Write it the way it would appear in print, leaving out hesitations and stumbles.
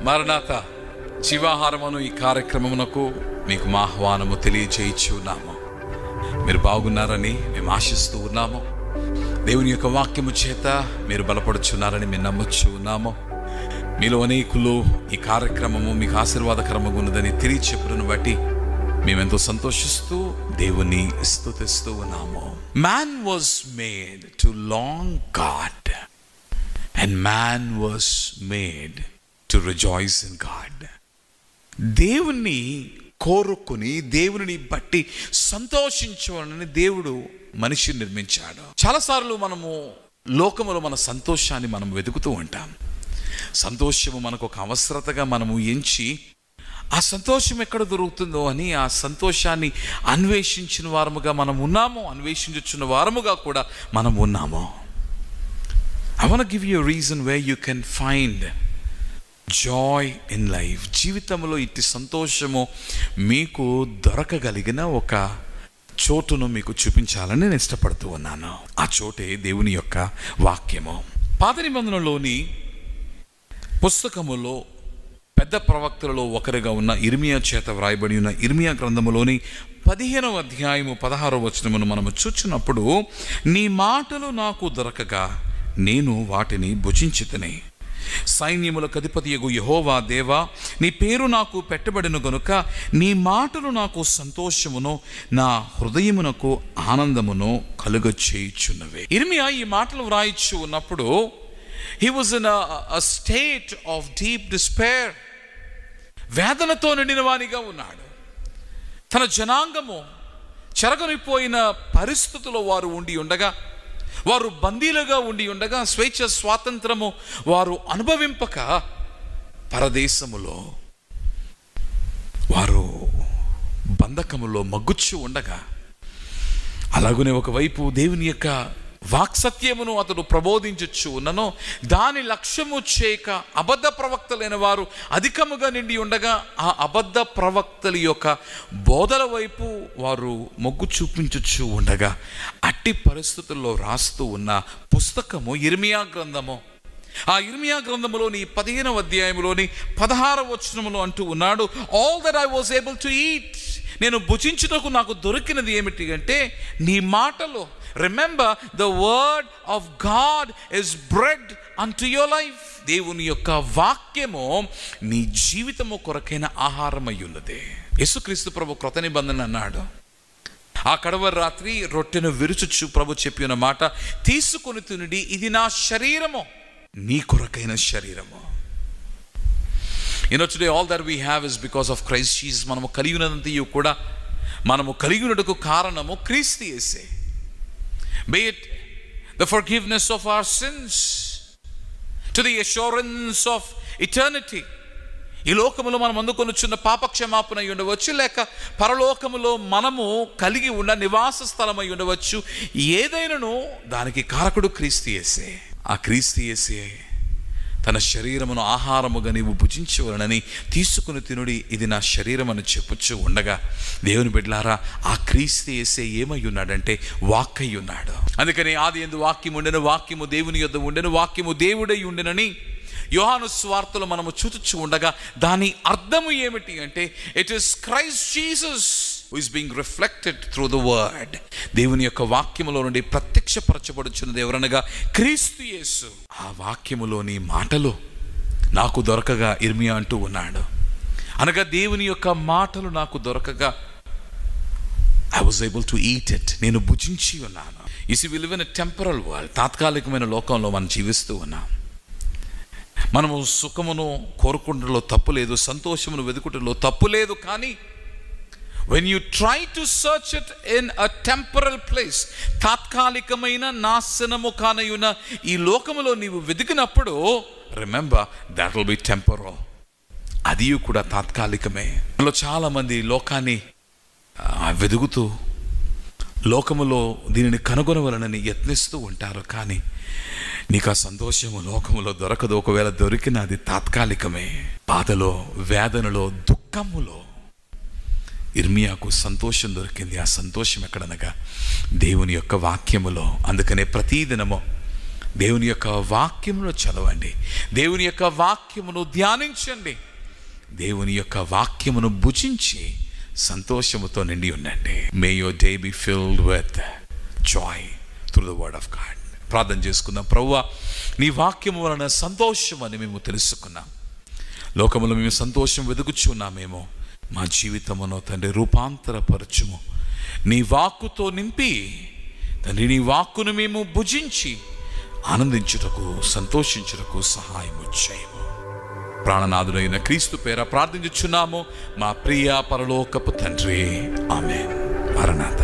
మరణాత జీవాహారమును ఈ కార్యక్రమమునకు మీకు మా ఆహ్వానము తెలియజేయుచున్నాము. మీరు బాగున్నారని మేము ఆశిస్తూ ఉన్నాము. దేవుని యొక్క వాక్యము చేత మీరు బలపడుచున్నారని మేము నమ్ముచు ఉన్నాము. మీలో అనేకులు ఈ కార్యక్రమము మీకు ఆశీర్వాదకరముగా ఉన్నదని తెలియచెప్పును బట్టి మేమెంతో సంతోషిస్తూ దేవుని స్తుతిస్తూ ఉన్నాము. Man was made to long God and man was made to rejoice in God. దేవుణ్ణి కోరుకుని దేవుని బట్టి సంతోషించాలని దేవుడు మనిషిని నిర్మించాడు. చాలాసార్లు మనము లోకములో మన సంతోషాన్ని మనం వెతుకుతూ ఉంటాం. సంతోషము మనకు ఒక అవసరతగా మనము ఎంచి ఆ సంతోషం ఎక్కడ దొరుకుతుందో అని ఆ సంతోషాన్ని అన్వేషించిన వారముగా మనం ఉన్నాము, అన్వేషించుచున్న వారముగా కూడా మనం ఉన్నాము. I want to give you a reason where you can find joy in life. జీవితంలో ఇట్టి సంతోషము మీకు దొరకగలిగిన ఒక చోటును మీకు చూపించాలని నేను ఇష్టపడుతూ ఉన్నాను. ఆ చోటే దేవుని యొక్క వాక్యము. పాత నిబంధనలోని పుస్తకములో పెద్ద ప్రవక్తలలో ఒకరిగా ఉన్న ఇర్మియా చేత వ్రాయబడి ఉన్న ఇర్మియా గ్రంథములోని 15వ అధ్యాయము 16వ వచనమును మనము చూచినప్పుడు, నీ మాటలు నాకు దొరకగా నేను వాటిని భుజించితిని. సైన్యములకు అధిపతియగు యెహోవా దేవా, నీ పేరు నాకు పెట్టబడిన గనుక నీ మాటలు నాకు సంతోషమును నా హృదయమునకు ఆనందమును కలుగచేయుచున్నవే. ఇర్మియా ఈ మాటలు వ్రాయిచు ఉన్నప్పుడు he was in a state of deep despair. వేదనతో నిండిన వానిగా ఉన్నాడు. తన జనాంగము చెరగనిపోయిన పరిస్థితుల్లో వారు ఉండి ఉండగా, వారు బందీలుగా ఉండి ఉండగా, స్వేచ్ఛ స్వాతంత్రము వారు అనుభవింపక పరదేశములో వారు బంధకములో మగ్గుచ్చు ఉండగా, అలాగనే ఒకవైపు దేవుని యొక్క వాక్సత్యమును అతడు ప్రబోధించచ్చు ఉన్నను దాని లక్ష్యము చేయక అబద్ధ ప్రవక్తలైన వారు అధికముగా నిండి ఉండగా, ఆ అబద్ధ ప్రవక్తల యొక్క బోధల వైపు వారు మొగ్గు చూపించచ్చు ఉండగా, అట్టి పరిస్థితుల్లో రాస్తూ ఉన్న పుస్తకము ఇర్మియా గ్రంథము. ఆ ఇర్మియా గ్రంథములోని 15వ అధ్యాయములోని 16వ వచనములో అంటూ ఉన్నాడు, all that I was able to eat. నేను భుజించుటకు నాకు దొరికినది ఏమిటి అంటే నీ మాటలు. Remember, the word of God is bread unto your life. దేవుని యొక్క వాక్యము నీ జీవితము కొరకైన ఆహారమై ఉన్నది. యేసుక్రీస్తు ప్రభు క్రొత్త నిబంధన అన్నాడు, ఆ కడవ రాత్రి రొట్టెను విరుచుచు ప్రభు చెప్పిన మాట, తీసుకొని తినుడి, ఇది నా శరీరము, నీ కొరకైన శరీరము. today all that we have is because of Christ Jesus. మనము కలిగి ఉన్నదంతయు కూడా మనము కలిగి ఉన్నటకు కారణము క్రీస్తు యేసే. Be it the forgiveness of our sins to the assurance of eternity. ఈ లోకములో మనం అందుకొనుచున్న పాప క్షమాపణ అయి ఉండవచ్చు, లేక పరలోకములో మనము కలిగి ఉన్న నివాస స్థలమై ఉండవచ్చు. ఏదైనాను దానికి కారకుడు క్రీస్తు యేసే. ఆ క్రీస్తు యేసే తన శరీరమును ఆహారముగా నీవు భుజించవలనని తీసుకుని తినుడి, ఇది నా శరీరం అని చెప్పుచ్చు ఉండగా, దేవుని బిడ్డలారా, ఆ క్రీస్తు యేసే ఏమై ఉన్నాడంటే వాక్కై ఉన్నాడు. అందుకని ఆది యందు వాక్యము ఉండెను, వాక్యము దేవుని యొద్ద ఉండెను, వాక్యము దేవుడై ఉండెనని యోహాను స్వార్తలో మనము చూచుచు ఉండగా, దాని అర్థము ఏమిటి అంటే it is Christ Jesus who is being reflected through the word. దేవుని యొక్క వాక్యములో నుండి ప్రత్యక్షపరచబడుచున్నది ఎవరనగా క్రీస్తు యేసు. ఆ వాక్యములోని మాటలు నాకు దొరకగా ఇర్మియా అంటూ ఉన్నాడు. అనగా దేవుని యొక్క మాటలు నాకు దొరకగా I was able to eat it. నేను భుజించి ఉన్నాను. You see, we live in a temporal world. తాత్కాలికమైన లోకంలో మనం జీవిస్తూ ఉన్నాం. మనము సుఖమును కోరుకుంటలో తప్పు లేదు, సంతోషమును వెతుకుటలో తప్పు లేదు. కానీ when you try to search it in a temporal place, తాత్కాలికమైన నాశనము కానయున్న ఈ లోకములో నీవు వెతికినప్పుడు, remember that will be temporal. అది కూడా తాత్కాలికమే. మనలో చాలా మంది లోకాన్ని వెతుకుతూ లోకములో దీనిని కనుగొనవలనని యత్నిస్తూ ఉంటారు. కానీ నీకు ఆ సంతోషము లోకములో దొరకదు. ఒకవేళ దొరికిన అది తాత్కాలికమే. బాధలో, వేదనలో, దుఃఖములో ఇర్మియాకు సంతోషం దొరికింది. ఆ సంతోషం ఎక్కడనగా దేవుని యొక్క వాక్యములో. అందుకనే ప్రతిదినము దేవుని యొక్క వాక్యమును చదవండి, దేవుని యొక్క వాక్యమును ధ్యానించండి, దేవుని యొక్క వాక్యమును భుజించి సంతోషముతో నిండి ఉండండి. మే your day be filled with Joy through the word of God. ప్రార్థన చేసుకుందాం. ప్రభువా, నీ వాక్యము వలన సంతోషం అని మేము తెలుసుకున్నాం. లోకములో మేము సంతోషం వెతుకుచున్నామేమో, మా జీవితమును తండ్రి రూపాంతరపరచుము. నీ వాక్కుతో నింపి తండ్రి నీ వాక్కును మేము భుజించి ఆనందించుటకు సంతోషించుటకు సహాయము చేయము. ప్రాణనాథుడైన క్రీస్తు పేర ప్రార్థించుచున్నాము మా ప్రియ పరలోకపు తండ్రి. ఆమేన్. మరణాత.